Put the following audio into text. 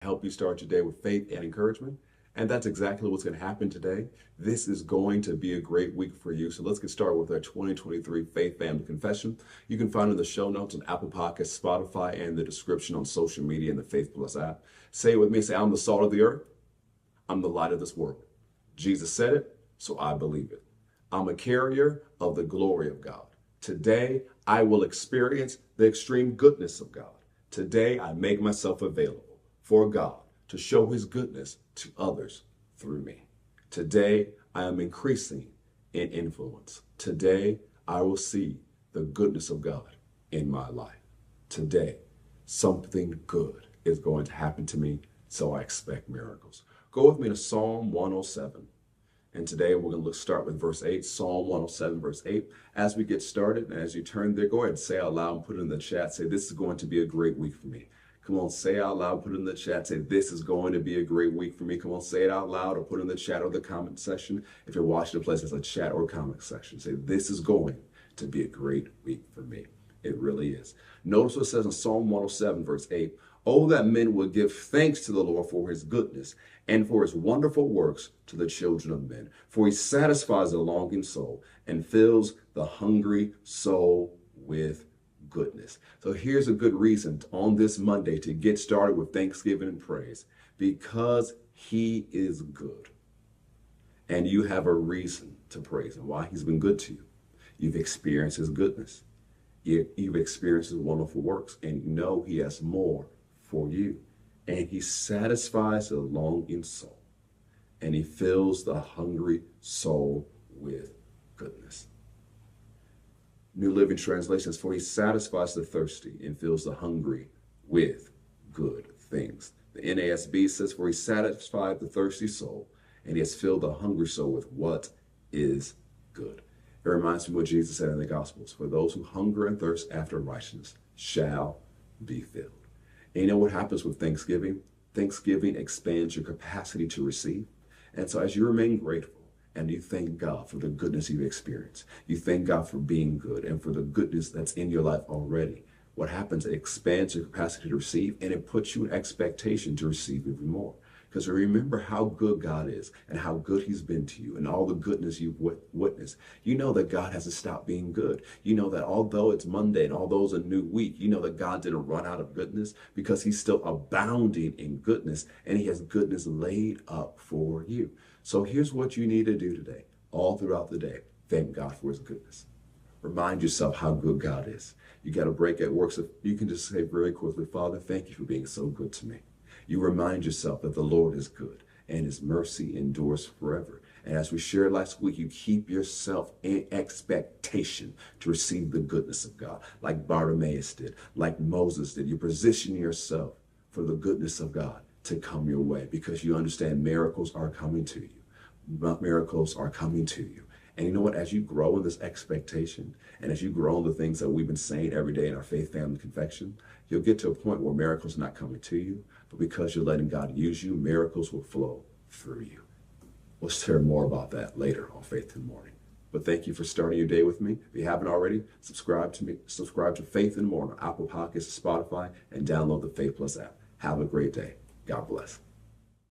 help you start your day with faith and encouragement. And that's exactly what's going to happen today. This is going to be a great week for you. So let's get started with our 2023 Faith Family Confession. You can find it in the show notes on Apple Podcasts, Spotify, and the description on social media and the Faith Plus app. Say it with me. Say, I'm the salt of the earth. I'm the light of this world. Jesus said it, so I believe it. I'm a carrier of the glory of God. Today, I will experience the extreme goodness of God. Today, I make myself available for God to show his goodness to others through me. Today, I am increasing in influence. Today, I will see the goodness of God in my life. Today, something good is going to happen to me, so I expect miracles. Go with me to Psalm 107. And today we're going to start with verse 8, Psalm 107, verse 8. As we get started, and as you turn there, go ahead and say out loud and put it in the chat. Say, this is going to be a great week for me. Come on, say it out loud, put it in the chat. Say, this is going to be a great week for me. Come on, say it out loud or put it in the chat or the comment section. If you're watching a place that's a chat or comment section, say, this is going to be a great week for me. It really is. Notice what it says in Psalm 107, verse 8. Oh, that men would give thanks to the Lord for his goodness and for his wonderful works to the children of men. For he satisfies the longing soul and fills the hungry soul with goodness. So here's a good reason on this Monday to get started with thanksgiving and praise, because he is good. And you have a reason to praise him. Why? He's been good to you. You've experienced his goodness. You've experienced his wonderful works, and you know he has more for you. And he satisfies the longing soul, and he fills the hungry soul with goodness. New Living Translation says, for he satisfies the thirsty and fills the hungry with good things. The NASB says, for he satisfied the thirsty soul, and he has filled the hungry soul with what is good. It reminds me what Jesus said in the Gospels, for those who hunger and thirst after righteousness shall be filled. And you know what happens with Thanksgiving? Thanksgiving expands your capacity to receive. And so as you remain grateful and you thank God for the goodness you've experienced, you thank God for being good and for the goodness that's in your life already, what happens? It expands your capacity to receive, and it puts you in expectation to receive even more. Because remember how good God is and how good he's been to you and all the goodness you've witnessed. You know that God hasn't stopped being good. You know that although it's Monday and although it's a new week, you know that God didn't run out of goodness, because he's still abounding in goodness, and he has goodness laid up for you. So here's what you need to do today, all throughout the day. Thank God for his goodness. Remind yourself how good God is. You got a break at work, so you can just say very quickly, Father, thank you for being so good to me. You remind yourself that the Lord is good and his mercy endures forever. And as we shared last week, you keep yourself in expectation to receive the goodness of God, like Bartimaeus did, like Moses did. You position yourself for the goodness of God to come your way, because you understand miracles are coming to you. Miracles are coming to you. And you know what? As you grow in this expectation, and as you grow in the things that we've been saying every day in our Faith Family Confession, you'll get to a point where miracles are not coming to you, but because you're letting God use you, miracles will flow through you. We'll share more about that later on Faith in the Morning. But thank you for starting your day with me. If you haven't already, subscribe to Faith in the Morning on Apple Podcasts, Spotify, and download the Faith Plus app. Have a great day. God bless.